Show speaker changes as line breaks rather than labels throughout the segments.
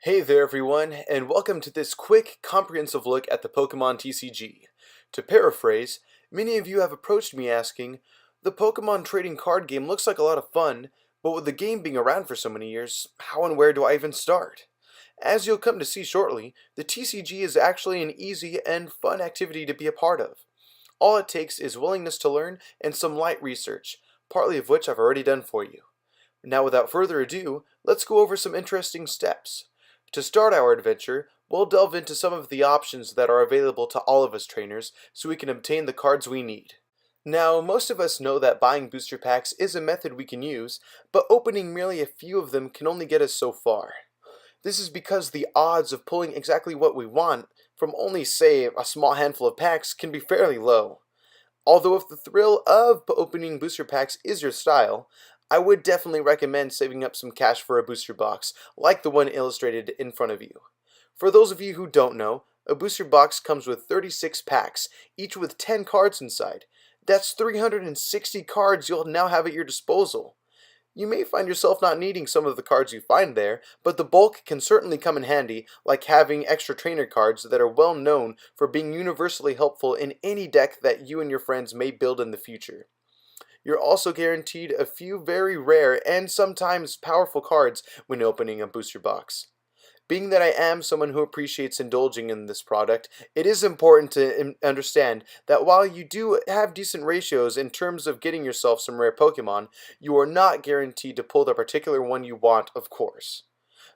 Hey there everyone, and welcome to this quick, comprehensive look at the Pokemon TCG. To paraphrase, many of you have approached me asking, the Pokemon trading card game looks like a lot of fun, but with the game being around for so many years, how and where do I even start? As you'll come to see shortly, the TCG is actually an easy and fun activity to be a part of. All it takes is willingness to learn and some light research, partly of which I've already done for you. Now without further ado, let's go over some interesting steps. To start our adventure, we'll delve into some of the options that are available to all of us trainers so we can obtain the cards we need. Now, most of us know that buying booster packs is a method we can use, but opening merely a few of them can only get us so far. This is because the odds of pulling exactly what we want from only, say, a small handful of packs can be fairly low. Although if the thrill of opening booster packs is your style, I would definitely recommend saving up some cash for a booster box, like the one illustrated in front of you. For those of you who don't know, a booster box comes with 36 packs, each with 10 cards inside. That's 360 cards you'll now have at your disposal. You may find yourself not needing some of the cards you find there, but the bulk can certainly come in handy, like having extra trainer cards that are well known for being universally helpful in any deck that you and your friends may build in the future. You're also guaranteed a few very rare and sometimes powerful cards when opening a booster box. Being that I am someone who appreciates indulging in this product, it is important to understand that while you do have decent ratios in terms of getting yourself some rare Pokemon, you are not guaranteed to pull the particular one you want, of course.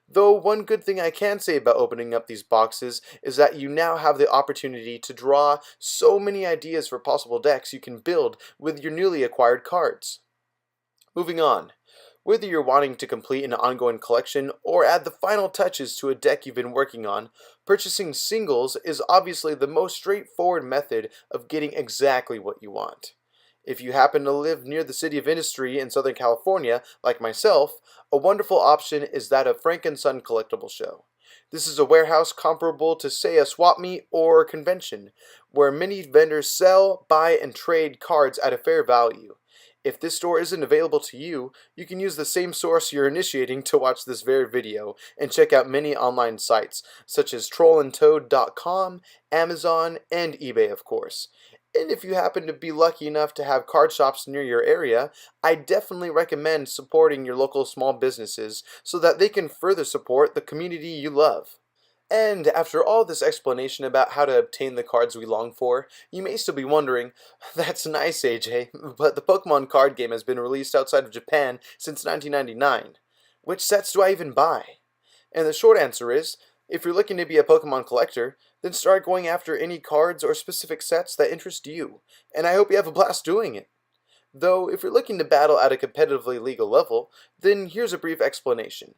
Though one good thing I can say about opening up these boxes is that you now have the opportunity to draw so many ideas for possible decks you can build with your newly acquired cards. Moving on. Whether you're wanting to complete an ongoing collection or add the final touches to a deck you've been working on, purchasing singles is obviously the most straightforward method of getting exactly what you want. If you happen to live near the City of Industry in Southern California, like myself, a wonderful option is that of Frank & Son Collectible Show. This is a warehouse comparable to, say, a swap meet or a convention, where many vendors sell, buy, and trade cards at a fair value. If this store isn't available to you, you can use the same source you're initiating to watch this very video and check out many online sites, such as trollandtoad.com, Amazon, and eBay, of course. And if you happen to be lucky enough to have card shops near your area, I definitely recommend supporting your local small businesses so that they can further support the community you love. And after all this explanation about how to obtain the cards we long for, you may still be wondering, that's nice AJ, but the Pokemon card game has been released outside of Japan since 1999. Which sets do I even buy? And the short answer is, if you're looking to be a Pokemon collector, then start going after any cards or specific sets that interest you, and I hope you have a blast doing it. Though, if you're looking to battle at a competitively legal level, then here's a brief explanation.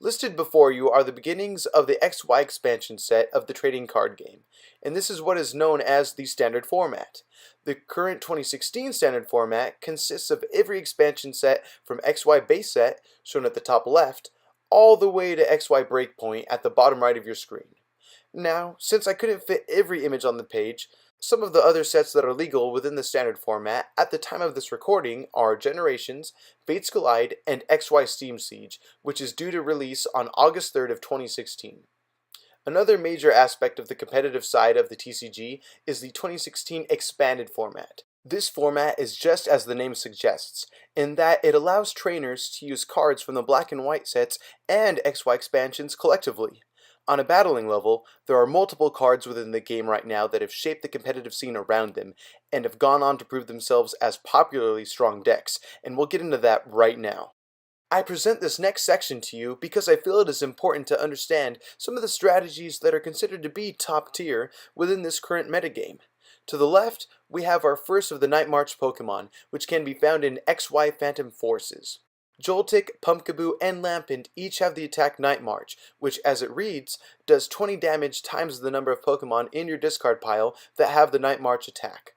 Listed before you are the beginnings of the XY expansion set of the trading card game, and this is what is known as the standard format. The current 2016 standard format consists of every expansion set from XY base set, shown at the top left, all the way to XY breakpoint at the bottom right of your screen. Now, since I couldn't fit every image on the page, some of the other sets that are legal within the standard format at the time of this recording are Generations, Fates Collide, and XY Steam Siege, which is due to release on August 3rd of 2016. Another major aspect of the competitive side of the TCG is the 2016 expanded format. This format is just as the name suggests, in that it allows trainers to use cards from the black and white sets and XY expansions collectively. On a battling level, there are multiple cards within the game right now that have shaped the competitive scene around them, and have gone on to prove themselves as popularly strong decks, and we'll get into that right now. I present this next section to you because I feel it is important to understand some of the strategies that are considered to be top tier within this current metagame. To the left, we have our first of the Night March Pokemon, which can be found in XY Phantom Forces. Joltik, Pumpkaboo, and Lampent each have the attack Night March, which, as it reads, does 20 damage times the number of Pokemon in your discard pile that have the Night March attack.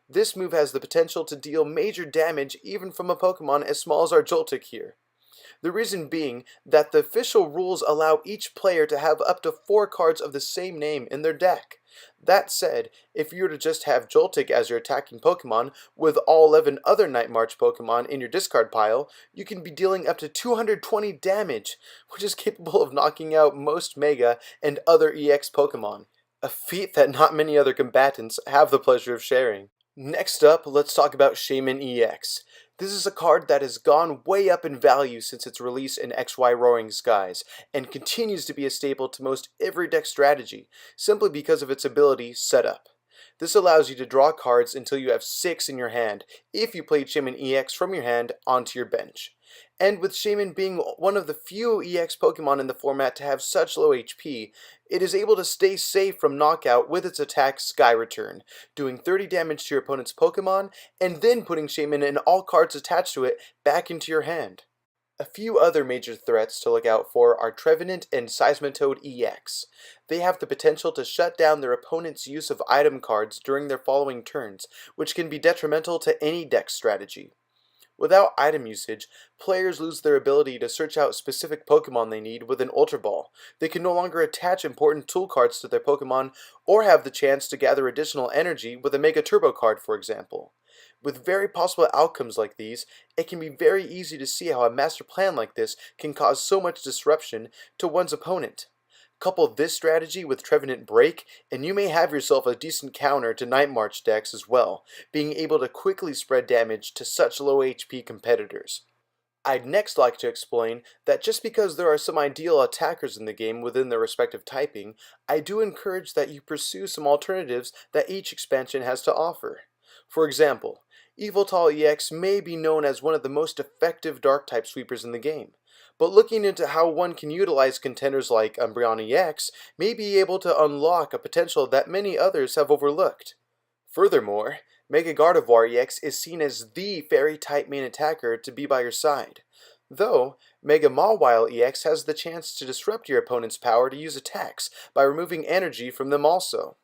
This move has the potential to deal major damage even from a Pokemon as small as our Joltik here. The reason being that the official rules allow each player to have up to 4 cards of the same name in their deck. That said, if you were to just have Joltik as your attacking Pokemon with all 11 other Night March Pokemon in your discard pile, you can be dealing up to 220 damage, which is capable of knocking out most Mega and other EX Pokemon. A feat that not many other combatants have the pleasure of sharing. Next up, let's talk about Shaman EX. This is a card that has gone way up in value since its release in XY Roaring Skies, and continues to be a staple to most every deck strategy, simply because of its ability Setup. This allows you to draw cards until you have 6 in your hand, if you played Shaman EX from your hand onto your bench. And with Shaman being one of the few EX Pokemon in the format to have such low HP, it is able to stay safe from knockout with its attack Sky Return, doing 30 damage to your opponent's Pokemon, and then putting Shaman and all cards attached to it back into your hand. A few other major threats to look out for are Trevenant and Seismitoad EX. They have the potential to shut down their opponent's use of item cards during their following turns, which can be detrimental to any deck strategy. Without item usage, players lose their ability to search out specific Pokemon they need with an Ultra Ball. They can no longer attach important tool cards to their Pokemon or have the chance to gather additional energy with a Mega Turbo card, for example. With very possible outcomes like these, it can be very easy to see how a master plan like this can cause so much disruption to one's opponent. Couple this strategy with Trevenant Break, and you may have yourself a decent counter to Night March decks as well, being able to quickly spread damage to such low HP competitors. I'd next like to explain that just because there are some ideal attackers in the game within their respective typing, I do encourage that you pursue some alternatives that each expansion has to offer. For example, Yveltal EX may be known as one of the most effective Dark-type sweepers in the game, but looking into how one can utilize contenders like Umbreon EX may be able to unlock a potential that many others have overlooked. Furthermore, Mega Gardevoir EX is seen as the Fairy-type main attacker to be by your side, though Mega Mawile EX has the chance to disrupt your opponent's power to use attacks by removing energy from them also.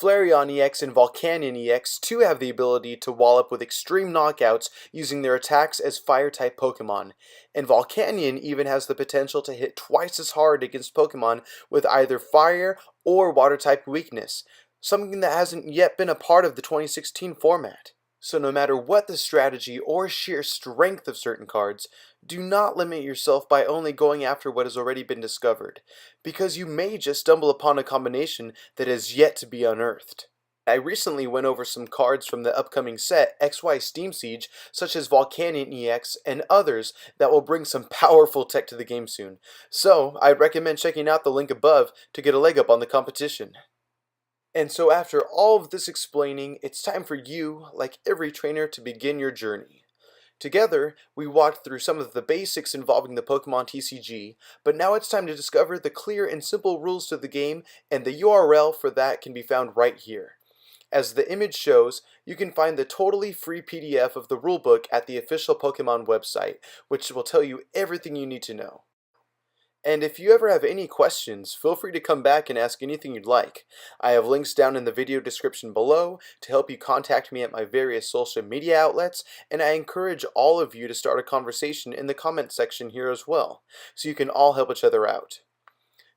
Flareon EX and Volcanion EX too have the ability to wallop with extreme knockouts using their attacks as Fire-type Pokemon, and Volcanion even has the potential to hit twice as hard against Pokemon with either Fire or Water-type weakness, something that hasn't yet been a part of the 2016 format. So no matter what the strategy or sheer strength of certain cards, do not limit yourself by only going after what has already been discovered, because you may just stumble upon a combination that has yet to be unearthed. I recently went over some cards from the upcoming set XY Steam Siege, such as Volcanion EX and others that will bring some powerful tech to the game soon, so I'd recommend checking out the link above to get a leg up on the competition. And so after all of this explaining, it's time for you, like every trainer, to begin your journey. Together, we walked through some of the basics involving the Pokemon TCG, but now it's time to discover the clear and simple rules to the game, and the URL for that can be found right here. As the image shows, you can find the totally free PDF of the rulebook at the official Pokemon website, which will tell you everything you need to know. And if you ever have any questions, feel free to come back and ask anything you'd like. I have links down in the video description below to help you contact me at my various social media outlets, and I encourage all of you to start a conversation in the comment section here as well, so you can all help each other out.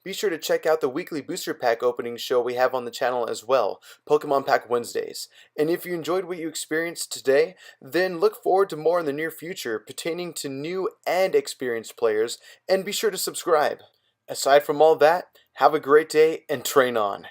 Be sure to check out the weekly booster pack opening show we have on the channel as well, Pokemon Pack Wednesdays. And if you enjoyed what you experienced today, then look forward to more in the near future pertaining to new and experienced players, and be sure to subscribe. Aside from all that, have a great day and train on.